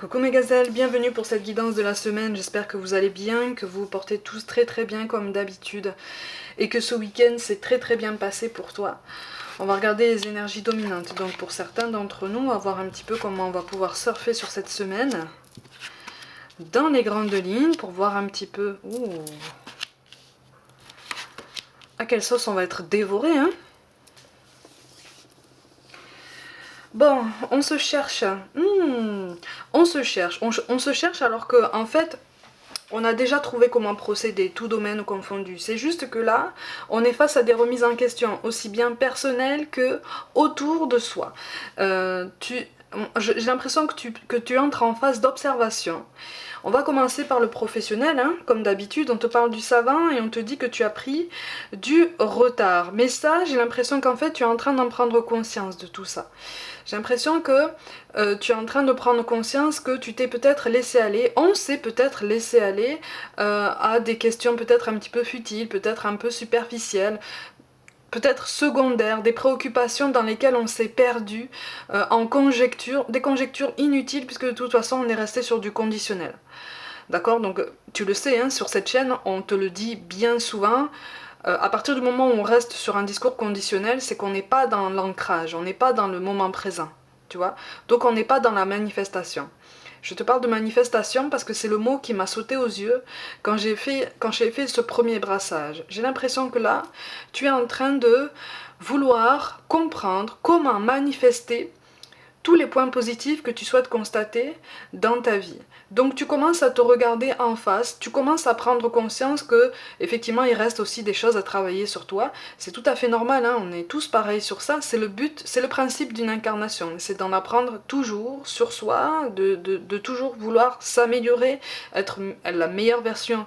Coucou mes gazelles, bienvenue pour cette guidance de la semaine, j'espère que vous allez bien, que vous vous portez tous très bien comme d'habitude et que ce week-end s'est très bien passé pour toi. On va regarder les énergies dominantes, donc pour certains d'entre nous, on va voir un petit peu comment on va pouvoir surfer sur cette semaine dans les grandes lignes pour voir un petit peu à quelle sauce on va être dévoré, hein. Bon, on se cherche. On se cherche. On se cherche alors que, en fait, on a déjà trouvé comment procéder, tout domaine confondu. C'est juste que là, on est face à des remises en question, aussi bien personnelles que autour de soi. J'ai l'impression que tu entres en phase d'observation. On va commencer par le professionnel, hein. Comme d'habitude, on te parle du savant et on te dit que tu as pris du retard. Mais ça, j'ai l'impression qu'en fait, tu es en train d'en prendre conscience de tout ça. J'ai l'impression que tu es en train de prendre conscience que tu t'es peut-être laissé aller, on s'est peut-être laissé aller à des questions peut-être un petit peu futiles, peut-être un peu superficielles, peut-être secondaires, des préoccupations dans lesquelles on s'est perdu en conjectures, des conjectures inutiles puisque de toute façon on est resté sur du conditionnel. D'accord? Donc tu le sais, hein, sur cette chaîne, on te le dit bien souvent. À partir du moment où on reste sur un discours conditionnel, c'est qu'on n'est pas dans l'ancrage, on n'est pas dans le moment présent, tu vois. Donc on n'est pas dans la manifestation. Je te parle de manifestation parce que c'est le mot qui m'a sauté aux yeux quand j'ai fait ce premier brassage. J'ai l'impression que là, tu es en train de vouloir comprendre comment manifester tous les points positifs que tu souhaites constater dans ta vie. Donc tu commences à te regarder en face, tu commences à prendre conscience que effectivement il reste aussi des choses à travailler sur toi. C'est tout à fait normal, hein, on est tous pareils sur ça. C'est le but, c'est le principe d'une incarnation. C'est d'en apprendre toujours sur soi, de toujours vouloir s'améliorer, être la meilleure version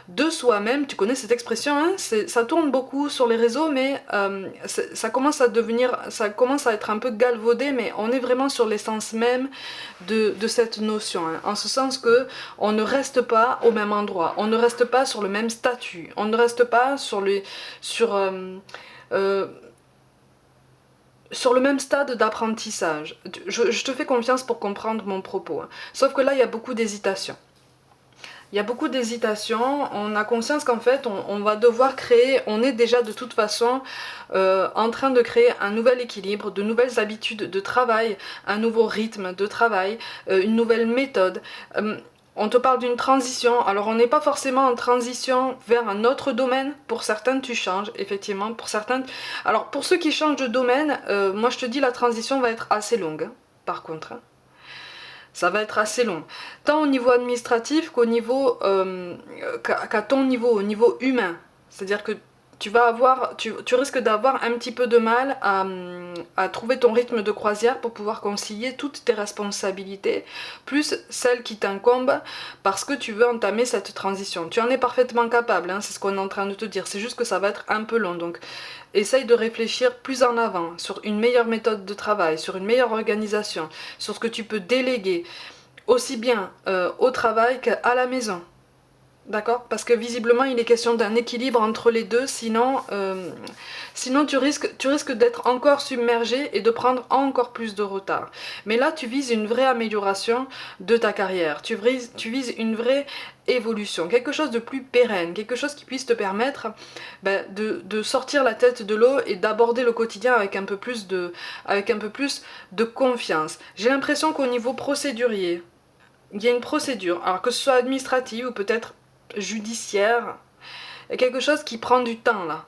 de soi-même. Tu connais cette expression, hein, ça tourne beaucoup sur les réseaux, mais ça commence à être un peu galvaudé, mais on est vraiment sur l'essence même de cette notion, hein, en ce sens que on ne reste pas au même endroit, on ne reste pas sur le même statut, on ne reste pas sur le même stade d'apprentissage. Je te fais confiance pour comprendre mon propos, hein. Sauf que là, il y a beaucoup d'hésitation. Il y a beaucoup d'hésitation, on a conscience qu'en fait on va devoir créer, on est déjà de toute façon en train de créer un nouvel équilibre, de nouvelles habitudes de travail, un nouveau rythme de travail, une nouvelle méthode. On te parle d'une transition, alors on n'est pas forcément en transition vers un autre domaine, pour certains tu changes, effectivement, pour certains... Alors pour ceux qui changent de domaine, moi je te dis la transition va être assez longue, hein, par contre, hein. Ça va être assez long, tant au niveau administratif qu'au niveau, qu'à ton niveau, au niveau humain. C'est-à-dire que tu risques d'avoir un petit peu de mal à trouver ton rythme de croisière pour pouvoir concilier toutes tes responsabilités, plus celles qui t'incombent parce que tu veux entamer cette transition. Tu en es parfaitement capable, hein, c'est ce qu'on est en train de te dire, c'est juste que ça va être un peu long. Donc essaye de réfléchir plus en avant sur une meilleure méthode de travail, sur une meilleure organisation, sur ce que tu peux déléguer, aussi bien au travail qu'à la maison. D'accord? Parce que visiblement il est question d'un équilibre entre les deux, sinon tu risques d'être encore submergé et de prendre encore plus de retard. Mais là tu vises une vraie amélioration de ta carrière, tu vises une vraie évolution, quelque chose de plus pérenne, quelque chose qui puisse te permettre de sortir la tête de l'eau et d'aborder le quotidien avec un peu plus de confiance. J'ai l'impression qu'au niveau procédurier, il y a une procédure, alors que ce soit administrative ou peut-être judiciaire, il y a quelque chose qui prend du temps là.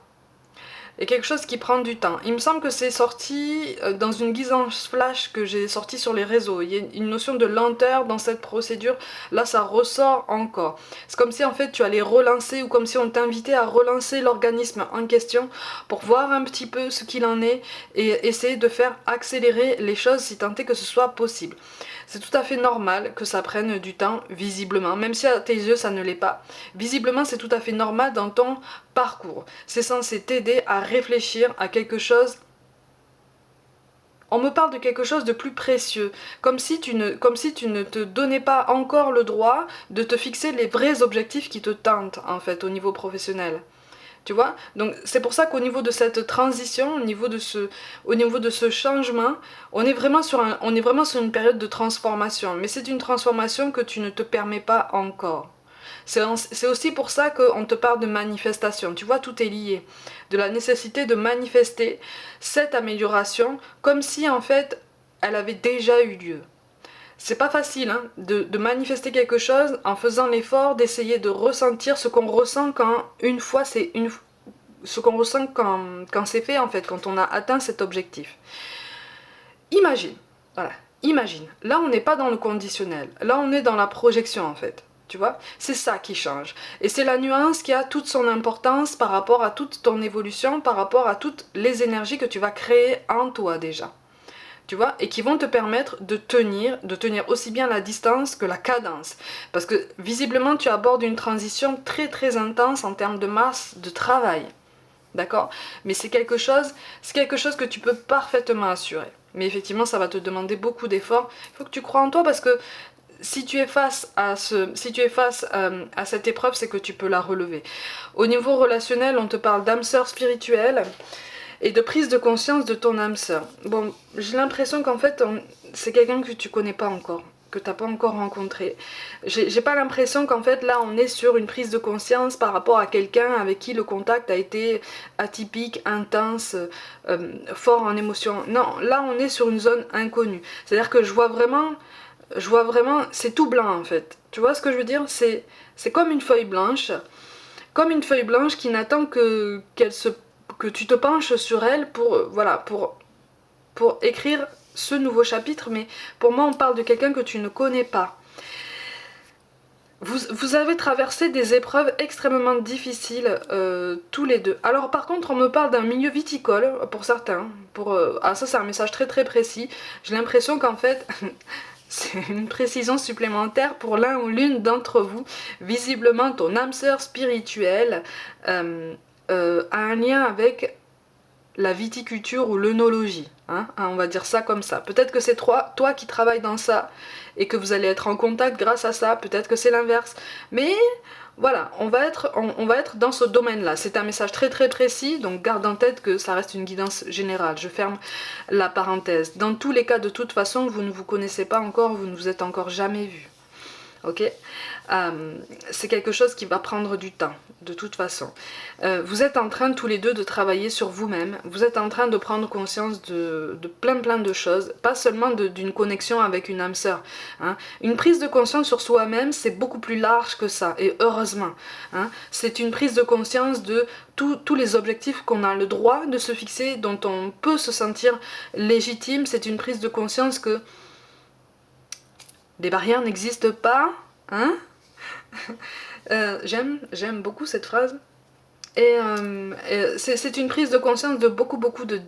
Il y a quelque chose qui prend du temps. Il me semble que c'est sorti dans une guidance flash que j'ai sorti sur les réseaux. Il y a une notion de lenteur dans cette procédure. Là, ça ressort encore. C'est comme si en fait tu allais relancer ou comme si on t'invitait à relancer l'organisme en question pour voir un petit peu ce qu'il en est et essayer de faire accélérer les choses si tant est que ce soit possible. C'est tout à fait normal que ça prenne du temps, visiblement, même si à tes yeux ça ne l'est pas. Visiblement, c'est tout à fait normal dans ton parcours. C'est censé t'aider à réfléchir à quelque chose. On me parle de quelque chose de plus précieux, comme si tu ne te donnais pas encore le droit de te fixer les vrais objectifs qui te tentent, en fait, au niveau professionnel. Tu vois? Donc c'est pour ça qu'au niveau de cette transition, au niveau de ce changement, on est vraiment sur une période de transformation. Mais c'est une transformation que tu ne te permets pas encore. C'est aussi pour ça qu'on te parle de manifestation. Tu vois, tout est lié. De la nécessité de manifester cette amélioration comme si en fait elle avait déjà eu lieu. C'est pas facile hein, de manifester quelque chose en faisant l'effort d'essayer de ressentir ce qu'on ressent quand une fois c'est une ce qu'on ressent quand c'est fait en fait, quand on a atteint cet objectif. Imagine, voilà, imagine. Là on n'est pas dans le conditionnel, là on est dans la projection en fait. Tu vois, c'est ça qui change. Et c'est la nuance qui a toute son importance par rapport à toute ton évolution, par rapport à toutes les énergies que tu vas créer en toi déjà. Tu vois, et qui vont te permettre de tenir aussi bien la distance que la cadence. Parce que visiblement, tu abordes une transition très très intense en termes de masse de travail. D'accord? Mais c'est quelque chose que tu peux parfaitement assurer. Mais effectivement, ça va te demander beaucoup d'efforts. Il faut que tu crois en toi parce que si tu es face à cette épreuve, c'est que tu peux la relever. Au niveau relationnel, on te parle d'âme sœur spirituelle et de prise de conscience de ton âme sœur. Bon, j'ai l'impression qu'en fait, c'est quelqu'un que tu connais pas encore, que tu n'as pas encore rencontré. J'ai pas l'impression qu'en fait, là, on est sur une prise de conscience par rapport à quelqu'un avec qui le contact a été atypique, intense, fort en émotion. Non, là, on est sur une zone inconnue. C'est-à-dire que je vois vraiment, c'est tout blanc en fait. Tu vois ce que je veux dire? C'est comme une feuille blanche, qui n'attend que tu te penches sur elle pour écrire ce nouveau chapitre, mais pour moi on parle de quelqu'un que tu ne connais pas. Vous avez traversé des épreuves extrêmement difficiles tous les deux. Alors par contre on me parle d'un milieu viticole pour certains. Ça c'est un message très très précis. J'ai l'impression qu'en fait c'est une précision supplémentaire pour l'un ou l'une d'entre vous. Visiblement ton âme sœur spirituelle a un lien avec la viticulture ou l'œnologie, hein, on va dire ça comme ça. Peut-être que c'est toi qui travailles dans ça et que vous allez être en contact grâce à ça, peut-être que c'est l'inverse. Mais voilà, on va être dans ce domaine-là. C'est un message très très précis, donc garde en tête que ça reste une guidance générale. Je ferme la parenthèse. Dans tous les cas, de toute façon, vous ne vous connaissez pas encore, vous ne vous êtes encore jamais vus. Ok, c'est quelque chose qui va prendre du temps, de toute façon. Vous êtes en train tous les deux de travailler sur vous-même, vous êtes en train de prendre conscience de plein de choses, pas seulement d'une connexion avec une âme sœur. Hein. Une prise de conscience sur soi-même, c'est beaucoup plus large que ça, et heureusement. Hein. C'est une prise de conscience de tous les objectifs qu'on a le droit de se fixer, dont on peut se sentir légitime. C'est une prise de conscience que des barrières n'existent pas, hein. J'aime beaucoup cette phrase. Et c'est une prise de conscience de beaucoup de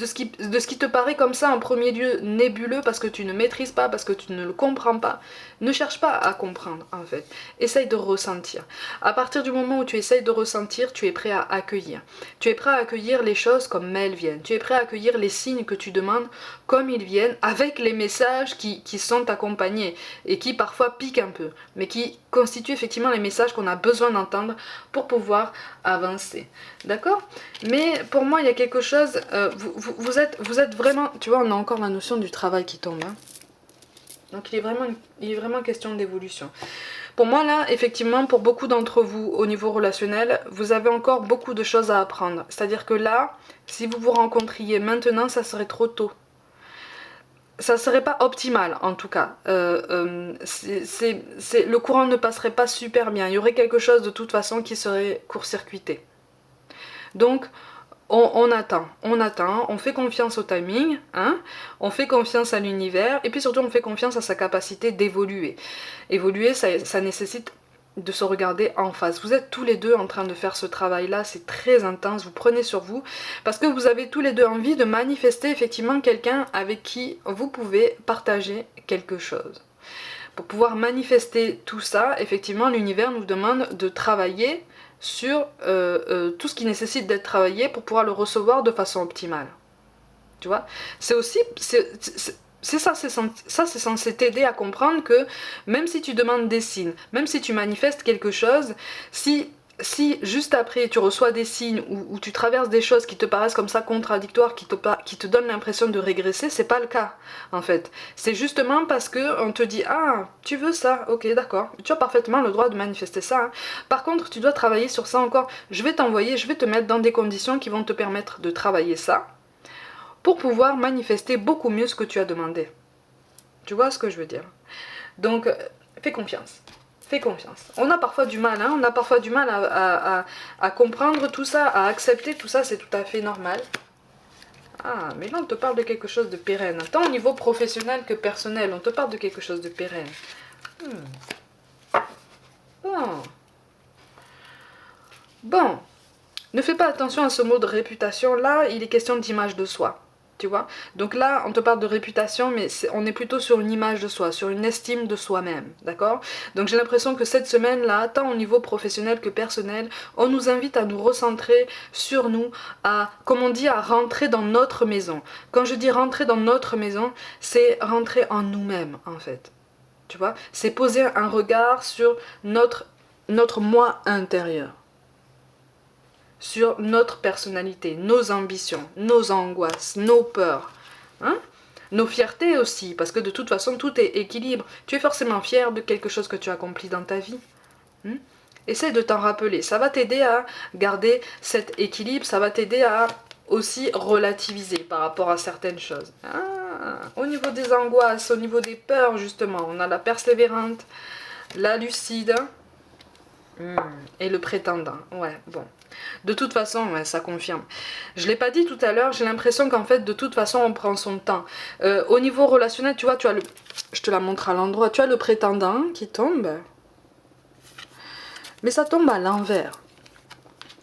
ce qui te paraît comme ça en premier lieu nébuleux parce que tu ne maîtrises pas, parce que tu ne le comprends pas. Ne cherche pas à comprendre en fait. Essaye de ressentir. À partir du moment où tu essayes de ressentir, tu es prêt à accueillir. Tu es prêt à accueillir les choses comme elles viennent. Tu es prêt à accueillir les signes que tu demandes comme ils viennent, avec les messages qui sont accompagnés et qui parfois piquent un peu, mais qui constituent effectivement les messages qu'on a besoin d'entendre pour pouvoir avancer. D'accord? Mais pour moi, il y a quelque chose, vous êtes vraiment, tu vois, on a encore la notion du travail qui tombe. Hein. Donc il est vraiment question d'évolution. Pour moi là, effectivement, pour beaucoup d'entre vous au niveau relationnel, vous avez encore beaucoup de choses à apprendre. C'est-à-dire que là, si vous vous rencontriez maintenant, ça serait trop tôt. Ça serait pas optimal en tout cas. Le courant ne passerait pas super bien. Il y aurait quelque chose de toute façon qui serait court-circuité. Donc on attend, on fait confiance au timing, hein, on fait confiance à l'univers et puis surtout on fait confiance à sa capacité d'évoluer. Évoluer, ça nécessite de se regarder en face. Vous êtes tous les deux en train de faire ce travail-là, c'est très intense, vous prenez sur vous, parce que vous avez tous les deux envie de manifester effectivement quelqu'un avec qui vous pouvez partager quelque chose. Pour pouvoir manifester tout ça, effectivement, l'univers nous demande de travailler sur tout ce qui nécessite d'être travaillé pour pouvoir le recevoir de façon optimale. Tu vois, c'est aussi... ça, c'est censé t'aider à comprendre que même si tu demandes des signes, même si tu manifestes quelque chose, si si juste après tu reçois des signes ou tu traverses des choses qui te paraissent comme ça contradictoires, qui te donnent l'impression de régresser, c'est pas le cas en fait. C'est justement parce que on te dit ah tu veux ça, ok d'accord, tu as parfaitement le droit de manifester ça. Hein. Par contre tu dois travailler sur ça encore. Je vais t'envoyer, je vais te mettre dans des conditions qui vont te permettre de travailler ça pour pouvoir manifester beaucoup mieux ce que tu as demandé. Tu vois ce que je veux dire? Donc fais confiance. Fais confiance. On a parfois du mal, hein, on a parfois du mal à comprendre tout ça, à accepter tout ça, c'est tout à fait normal. Ah, mais là on te parle de quelque chose de pérenne, tant au niveau professionnel que personnel, on te parle de quelque chose de pérenne. Bon. Bon. Ne fais pas attention à ce mot de réputation, là il est question d'image de soi. Tu vois? Donc là, on te parle de réputation, mais on est plutôt sur une image de soi, sur une estime de soi-même, d'accord? Donc j'ai l'impression que cette semaine-là, tant au niveau professionnel que personnel, on nous invite à nous recentrer sur nous, à, comme on dit, à rentrer dans notre maison. Quand je dis rentrer dans notre maison, c'est rentrer en nous-mêmes, en fait. Tu vois? C'est poser un regard sur notre moi intérieur, sur notre personnalité, nos ambitions, nos angoisses, nos peurs, hein, nos fiertés aussi, parce que de toute façon tout est équilibre. Tu es forcément fier de quelque chose que tu as accompli dans ta vie. Hein. Essaie de t'en rappeler, ça va t'aider à garder cet équilibre, ça va t'aider à aussi relativiser par rapport à certaines choses. Ah, au niveau des angoisses, au niveau des peurs justement, on a la persévérante, la lucide et le prétendant. Ouais, bon. De toute façon, ouais, ça confirme. Je ne l'ai pas dit tout à l'heure, j'ai l'impression qu'en fait, de toute façon, on prend son temps. Au niveau relationnel, tu vois, tu as le... Je te la montre à l'endroit. Tu as le prétendant qui tombe. Mais ça tombe à l'envers.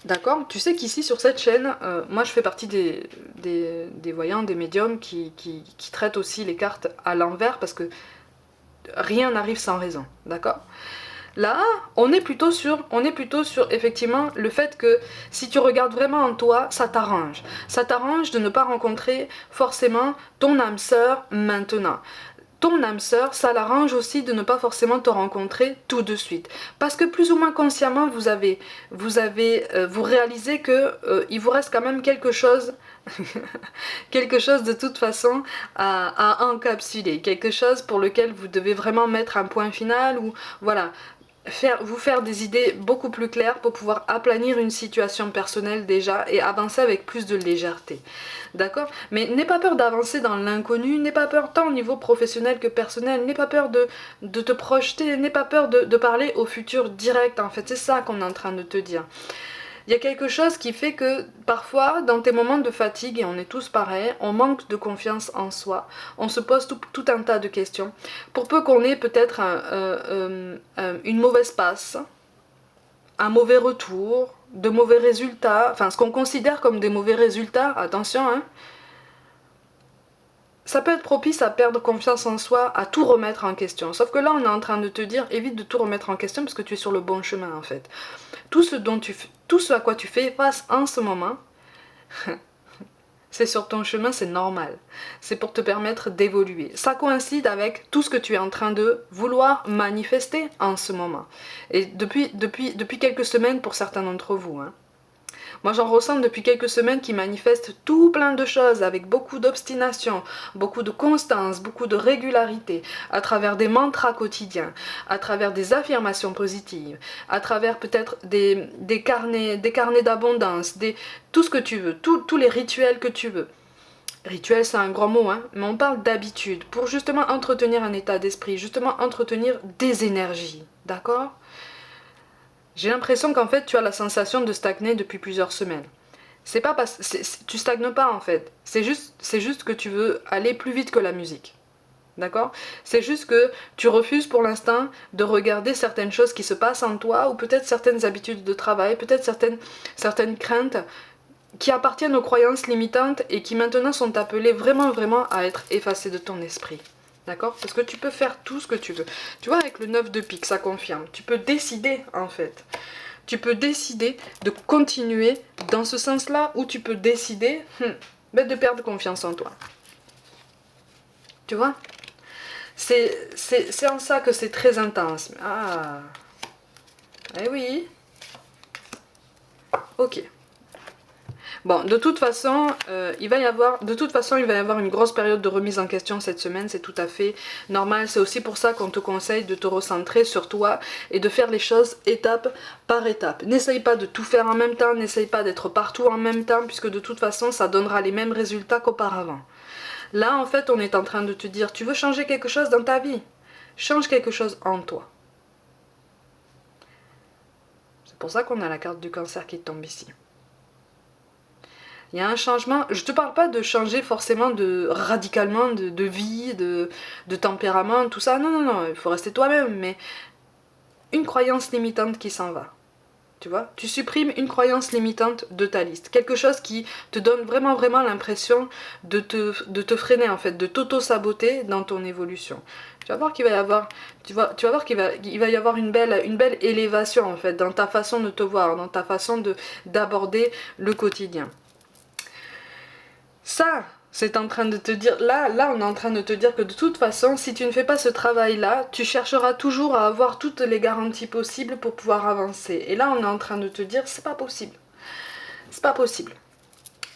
D'accord? Tu sais qu'ici, sur cette chaîne, moi, je fais partie des voyants, des médiums qui traitent aussi les cartes à l'envers parce que rien n'arrive sans raison. D'accord? Là, on est plutôt sur effectivement le fait que si tu regardes vraiment en toi, ça t'arrange. Ça t'arrange de ne pas rencontrer forcément ton âme sœur maintenant. Ton âme sœur, ça l'arrange aussi de ne pas forcément te rencontrer tout de suite. Parce que plus ou moins consciemment, vous réalisez que il vous reste quand même quelque chose, quelque chose de toute façon à encapsuler, quelque chose pour lequel vous devez vraiment mettre un point final ou voilà. Vous faire des idées beaucoup plus claires pour pouvoir aplanir une situation personnelle déjà et avancer avec plus de légèreté. D'accord? Mais n'aie pas peur d'avancer dans l'inconnu, n'aie pas peur tant au niveau professionnel que personnel, n'aie pas peur de te projeter, n'aie pas peur de parler au futur direct en fait, c'est ça qu'on est en train de te dire. Il y a quelque chose qui fait que parfois, dans tes moments de fatigue, et on est tous pareils, on manque de confiance en soi, on se pose tout un tas de questions. Pour peu qu'on ait peut-être une mauvaise passe, un mauvais retour, de mauvais résultats, enfin ce qu'on considère comme des mauvais résultats, attention, hein, ça peut être propice à perdre confiance en soi, à tout remettre en question. Sauf que là, on est en train de te dire, évite de tout remettre en question parce que tu es sur le bon chemin en fait. Tout ce à quoi tu fais face en ce moment, c'est sur ton chemin, c'est normal. C'est pour te permettre d'évoluer. Ça coïncide avec tout ce que tu es en train de vouloir manifester en ce moment. Et depuis quelques semaines pour certains d'entre vous. Hein. Moi j'en ressens depuis quelques semaines qui manifestent tout plein de choses avec beaucoup d'obstination, beaucoup de constance, beaucoup de régularité, à travers des mantras quotidiens, à travers des affirmations positives, à travers peut-être des carnets d'abondance, tout ce que tu veux, tous les rituels que tu veux. Rituel, c'est un grand mot, hein, mais on parle d'habitude, pour justement entretenir un état d'esprit, justement entretenir des énergies, d'accord ? J'ai l'impression qu'en fait, tu as la sensation de stagner depuis plusieurs semaines. C'est pas parce tu stagnes pas en fait. C'est juste que tu veux aller plus vite que la musique. D'accord? C'est juste que tu refuses pour l'instant de regarder certaines choses qui se passent en toi ou peut-être certaines habitudes de travail, peut-être certaines craintes qui appartiennent aux croyances limitantes et qui maintenant sont appelées vraiment à être effacées de ton esprit. D'accord? Parce que tu peux faire tout ce que tu veux. Tu vois, avec le 9 de pique, ça confirme. Tu peux décider, en fait. Tu peux décider de continuer dans ce sens-là, ou tu peux décider de perdre confiance en toi. Tu vois? C'est en ça que c'est très intense. Ah, eh oui. Ok. Bon, de toute façon, il va y avoir une grosse période de remise en question cette semaine, c'est tout à fait normal. C'est aussi pour ça qu'on te conseille de te recentrer sur toi et de faire les choses étape par étape. N'essaye pas de tout faire en même temps, n'essaye pas d'être partout en même temps, puisque de toute façon, ça donnera les mêmes résultats qu'auparavant. Là, en fait, on est en train de te dire, tu veux changer quelque chose dans ta vie? Change quelque chose en toi. C'est pour ça qu'on a la carte du cancer qui tombe ici. Il y a un changement, je te parle pas de changer forcément radicalement de vie, de tempérament, tout ça, non, il faut rester toi-même, mais une croyance limitante qui s'en va. Tu vois, tu supprimes une croyance limitante de ta liste. Quelque chose qui te donne vraiment l'impression de te freiner en fait, de t'auto-saboter dans ton évolution. Tu vas voir qu'il va y avoir, tu vas voir qu'il va y avoir une belle élévation en fait, dans ta façon de te voir, dans ta façon d'aborder le quotidien. Ça, c'est en train de te dire, là on est en train de te dire que de toute façon, si tu ne fais pas ce travail-là, tu chercheras toujours à avoir toutes les garanties possibles pour pouvoir avancer. Et là, on est en train de te dire, c'est pas possible. C'est pas possible.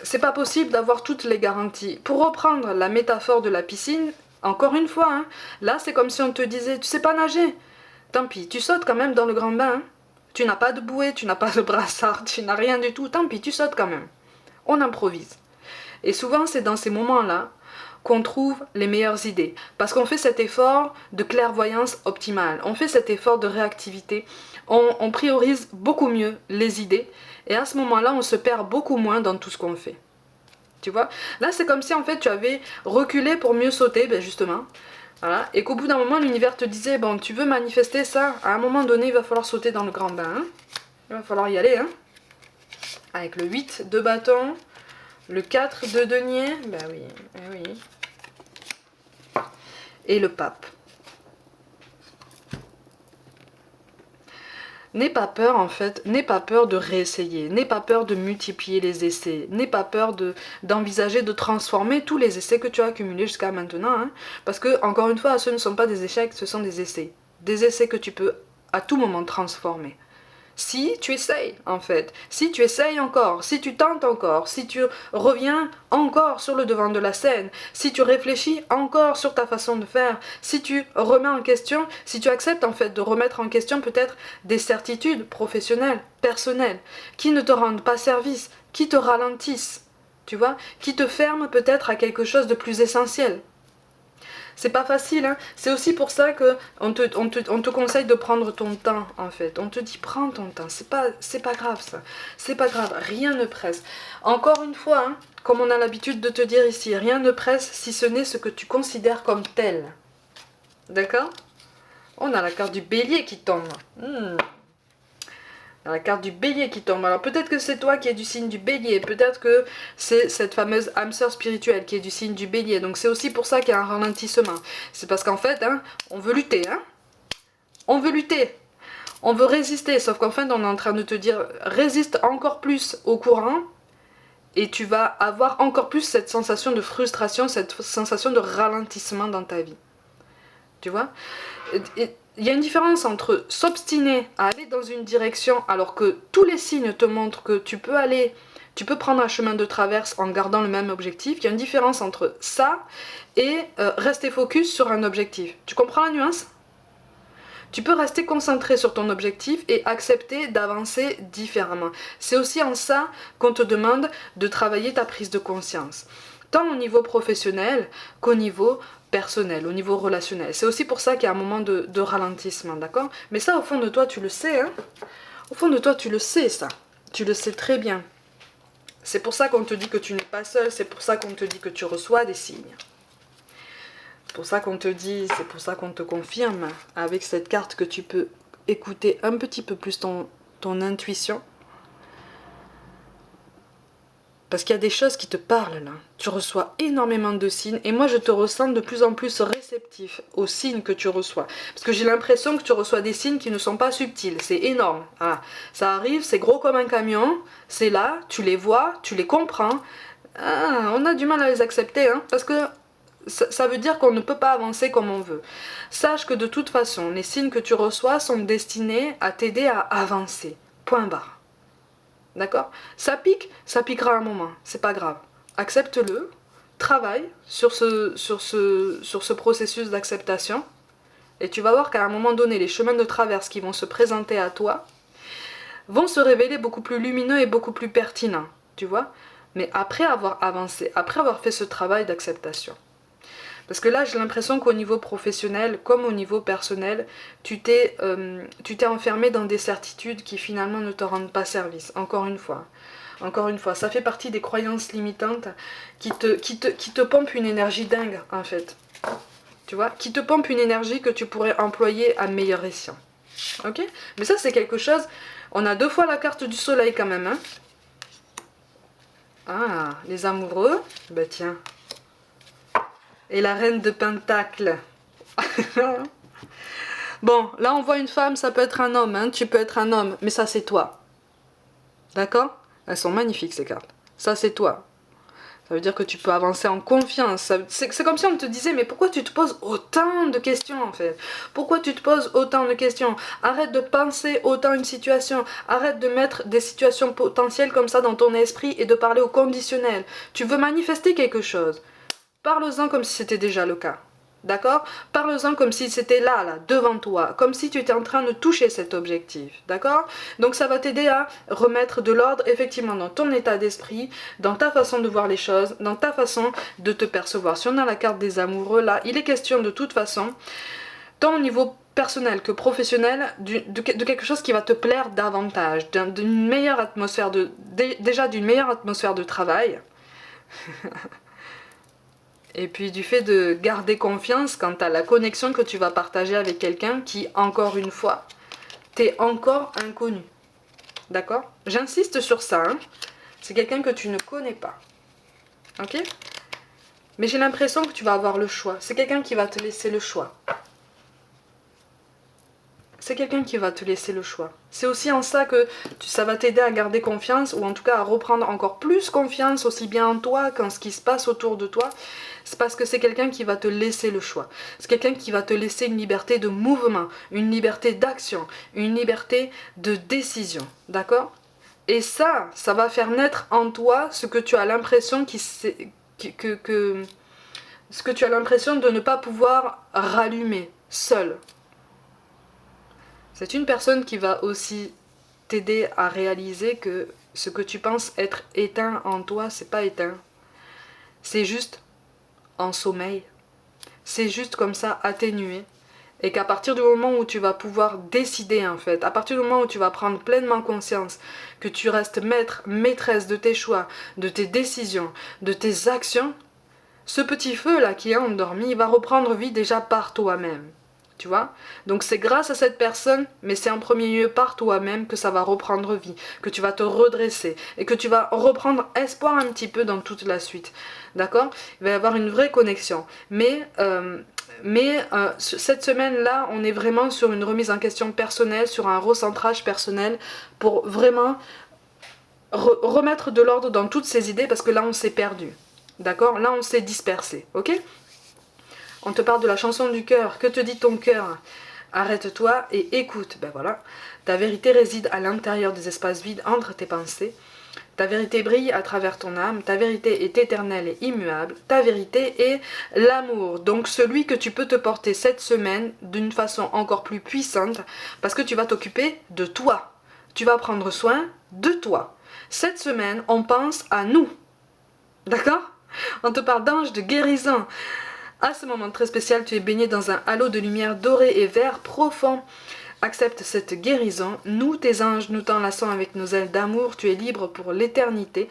C'est pas possible d'avoir toutes les garanties. Pour reprendre la métaphore de la piscine, encore une fois, hein, là c'est comme si on te disait, tu sais pas nager. Tant pis, tu sautes quand même dans le grand bain. Hein. Tu n'as pas de bouée, tu n'as pas de brassard, tu n'as rien du tout. Tant pis, tu sautes quand même. On improvise. Et souvent, c'est dans ces moments-là qu'on trouve les meilleures idées. Parce qu'on fait cet effort de clairvoyance optimale. On fait cet effort de réactivité. On priorise beaucoup mieux les idées. Et à ce moment-là, on se perd beaucoup moins dans tout ce qu'on fait. Tu vois? Là, c'est comme si en fait, tu avais reculé pour mieux sauter, ben justement. Voilà. Et qu'au bout d'un moment, l'univers te disait, bon, tu veux manifester ça? À un moment donné, il va falloir sauter dans le grand bain. Hein, il va falloir y aller. Hein, avec le 8 de bâton. Le 4 de denier, ben oui, oui. Et le pape. N'aie pas peur en fait, n'aie pas peur de réessayer, n'aie pas peur de multiplier les essais, n'aie pas peur d'envisager de transformer tous les essais que tu as accumulés jusqu'à maintenant. Hein, parce que, encore une fois, ce ne sont pas des échecs, ce sont des essais. Des essais que tu peux à tout moment transformer. Si tu essayes en fait, si tu essayes encore, si tu tentes encore, si tu reviens encore sur le devant de la scène, si tu réfléchis encore sur ta façon de faire, si tu remets en question, si tu acceptes en fait de remettre en question peut-être des certitudes professionnelles, personnelles, qui ne te rendent pas service, qui te ralentissent, tu vois, qui te ferment peut-être à quelque chose de plus essentiel. C'est pas facile, hein. C'est aussi pour ça que on te conseille de prendre ton temps, en fait. On te dit, prends ton temps. C'est pas grave, ça. C'est pas grave, rien ne presse. Encore une fois, hein, comme on a l'habitude de te dire ici, rien ne presse si ce n'est ce que tu considères comme tel. D'accord? On a la carte du bélier qui tombe. La carte du bélier qui tombe. Alors peut-être que c'est toi qui es du signe du bélier, peut-être que c'est cette fameuse âme sœur spirituelle qui est du signe du bélier. Donc c'est aussi pour ça qu'il y a un ralentissement. C'est parce qu'en fait, hein, on veut lutter. Hein, on veut lutter. On veut résister. Sauf qu'en fait, on est en train de te dire, résiste encore plus au courant. Et tu vas avoir encore plus cette sensation de frustration, cette sensation de ralentissement dans ta vie. Tu vois? Il y a une différence entre s'obstiner à aller dans une direction alors que tous les signes te montrent que tu peux prendre un chemin de traverse en gardant le même objectif. Il y a une différence entre ça et rester focus sur un objectif. Tu comprends la nuance? Tu peux rester concentré sur ton objectif et accepter d'avancer différemment. C'est aussi en ça qu'on te demande de travailler ta prise de conscience. Tant au niveau professionnel qu'au niveau personnel, au niveau relationnel. C'est aussi pour ça qu'il y a un moment de ralentissement, d'accord? Mais ça, au fond de toi, tu le sais, hein? Au fond de toi, tu le sais, ça. Tu le sais très bien. C'est pour ça qu'on te dit que tu n'es pas seul, c'est pour ça qu'on te dit que tu reçois des signes. C'est pour ça qu'on te dit, c'est pour ça qu'on te confirme, avec cette carte, que tu peux écouter un petit peu plus ton intuition. Parce qu'il y a des choses qui te parlent là. Tu reçois énormément de signes. Et moi, je te ressens de plus en plus réceptif aux signes que tu reçois. Parce que j'ai l'impression que tu reçois des signes qui ne sont pas subtils. C'est énorme. Voilà. Ça arrive, c'est gros comme un camion. C'est là, tu les vois, tu les comprends. Ah, on a du mal à les accepter. Hein, parce que ça veut dire qu'on ne peut pas avancer comme on veut. Sache que de toute façon, les signes que tu reçois sont destinés à t'aider à avancer. Point barre. D'accord? Ça pique, ça piquera un moment, c'est pas grave. Accepte-le, travaille sur ce processus d'acceptation, et tu vas voir qu'à un moment donné, les chemins de traverse qui vont se présenter à toi vont se révéler beaucoup plus lumineux et beaucoup plus pertinents, tu vois? Mais après avoir avancé, après avoir fait ce travail d'acceptation. Parce que là, j'ai l'impression qu'au niveau professionnel, comme au niveau personnel, tu t'es enfermé dans des certitudes qui finalement ne te rendent pas service. Encore une fois. Encore une fois, ça fait partie des croyances limitantes qui te pompent une énergie dingue, en fait. Tu vois? Qui te pompent une énergie que tu pourrais employer à meilleur escient. Ok? Mais ça, c'est quelque chose... On a 2 fois la carte du soleil quand même, hein? Ah, les amoureux? Ben tiens. Et la reine de Pentacle. Bon, là on voit une femme, ça peut être un homme, hein, tu peux être un homme, mais ça c'est toi. D'accord? Elles sont magnifiques ces cartes. Ça c'est toi. Ça veut dire que tu peux avancer en confiance. C'est comme si on te disait, mais pourquoi tu te poses autant de questions en fait? Pourquoi tu te poses autant de questions? Arrête de penser autant une situation. Arrête de mettre des situations potentielles comme ça dans ton esprit et de parler au conditionnel. Tu veux manifester quelque chose. Parle-en comme si c'était déjà le cas. D'accord? Parle-en comme si c'était là, devant toi, comme si tu étais en train de toucher cet objectif. D'accord? Donc ça va t'aider à remettre de l'ordre effectivement dans ton état d'esprit, dans ta façon de voir les choses, dans ta façon de te percevoir. Si on a la carte des amoureux là, il est question de toute façon, tant au niveau personnel que professionnel, de quelque chose qui va te plaire davantage, d'une meilleure atmosphère déjà d'une meilleure atmosphère de travail. Et puis du fait de garder confiance quant à la connexion que tu vas partager avec quelqu'un qui, encore une fois, t'est encore inconnu. D'accord? J'insiste sur ça, hein. C'est quelqu'un que tu ne connais pas. Ok? Mais j'ai l'impression que tu vas avoir le choix. C'est quelqu'un qui va te laisser le choix. C'est quelqu'un qui va te laisser le choix. C'est aussi en ça que ça va t'aider à garder confiance, ou en tout cas à reprendre encore plus confiance, aussi bien en toi qu'en ce qui se passe autour de toi. C'est parce que c'est quelqu'un qui va te laisser le choix. C'est quelqu'un qui va te laisser une liberté de mouvement, une liberté d'action, une liberté de décision. D'accord? Et ça va faire naître en toi ce que tu as l'impression ce que tu as l'impression de ne pas pouvoir rallumer seul. C'est une personne qui va aussi t'aider à réaliser que ce que tu penses être éteint en toi, c'est pas éteint. C'est juste en sommeil. C'est juste comme ça atténué. Et qu'à partir du moment où tu vas pouvoir décider en fait, à partir du moment où tu vas prendre pleinement conscience que tu restes maître, maîtresse de tes choix, de tes décisions, de tes actions, ce petit feu là qui est endormi va reprendre vie déjà par toi-même. Tu vois? Donc c'est grâce à cette personne, mais c'est en premier lieu par toi-même que ça va reprendre vie, que tu vas te redresser et que tu vas reprendre espoir un petit peu dans toute la suite. D'accord? Il va y avoir une vraie connexion. Mais cette semaine-là, on est vraiment sur une remise en question personnelle, sur un recentrage personnel pour vraiment remettre de l'ordre dans toutes ces idées parce que là on s'est perdu. D'accord? Là on s'est dispersé. Ok? On te parle de la chanson du cœur. Que te dit ton cœur? Arrête-toi et écoute. Ben voilà. Ta vérité réside à l'intérieur des espaces vides entre tes pensées. Ta vérité brille à travers ton âme. Ta vérité est éternelle et immuable. Ta vérité est l'amour. Donc celui que tu peux te porter cette semaine d'une façon encore plus puissante parce que tu vas t'occuper de toi. Tu vas prendre soin de toi. Cette semaine, on pense à nous. D'accord? On te parle d'ange de guérison. À ce moment très spécial, tu es baigné dans un halo de lumière dorée et vert profond. Accepte cette guérison. Nous, tes anges, nous t'enlaçons avec nos ailes d'amour. Tu es libre pour l'éternité,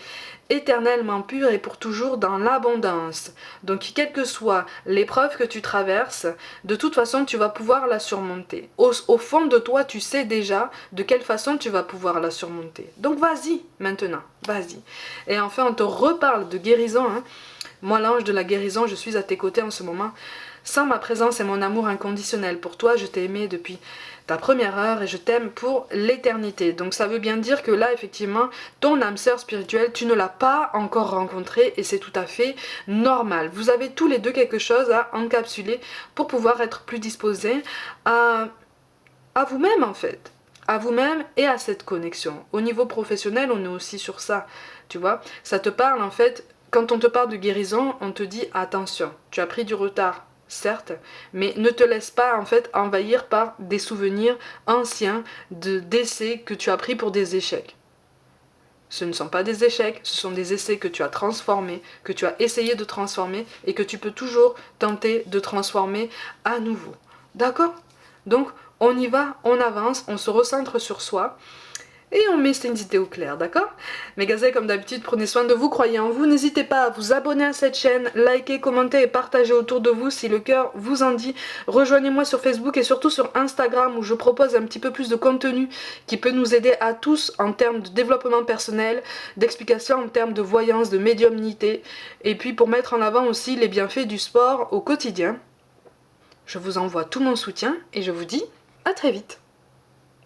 éternellement pur et pour toujours dans l'abondance. Donc, quelle que soit l'épreuve que tu traverses, de toute façon, tu vas pouvoir la surmonter. Au fond de toi, tu sais déjà de quelle façon tu vas pouvoir la surmonter. Donc, vas-y maintenant, vas-y. Et enfin, on te reparle de guérison, hein. Moi, l'ange de la guérison, je suis à tes côtés en ce moment. Sans ma présence et mon amour inconditionnel pour toi, je t'ai aimé depuis ta première heure et je t'aime pour l'éternité. Donc ça veut bien dire que là, effectivement, ton âme sœur spirituelle, tu ne l'as pas encore rencontrée et c'est tout à fait normal. Vous avez tous les deux quelque chose à encapsuler pour pouvoir être plus disposés à vous-même en fait. à vous-même et à cette connexion. Au niveau professionnel, on est aussi sur ça, tu vois. Ça te parle en fait, quand on te parle de guérison, on te dit attention, tu as pris du retard, certes, mais ne te laisse pas en fait envahir par des souvenirs anciens d'essais que tu as pris pour des échecs. Ce ne sont pas des échecs, ce sont des essais que tu as transformés, que tu as essayé de transformer et que tu peux toujours tenter de transformer à nouveau. D'accord? Donc, on y va, on avance, on se recentre sur soi et on met ces idées au clair, d'accord? Mes gazelles, comme d'habitude, prenez soin de vous, croyez en vous, n'hésitez pas à vous abonner à cette chaîne, liker, commenter et partager autour de vous si le cœur vous en dit. Rejoignez-moi sur Facebook et surtout sur Instagram où je propose un petit peu plus de contenu qui peut nous aider à tous en termes de développement personnel, d'explication en termes de voyance, de médiumnité, et puis pour mettre en avant aussi les bienfaits du sport au quotidien. Je vous envoie tout mon soutien et je vous dis à très vite.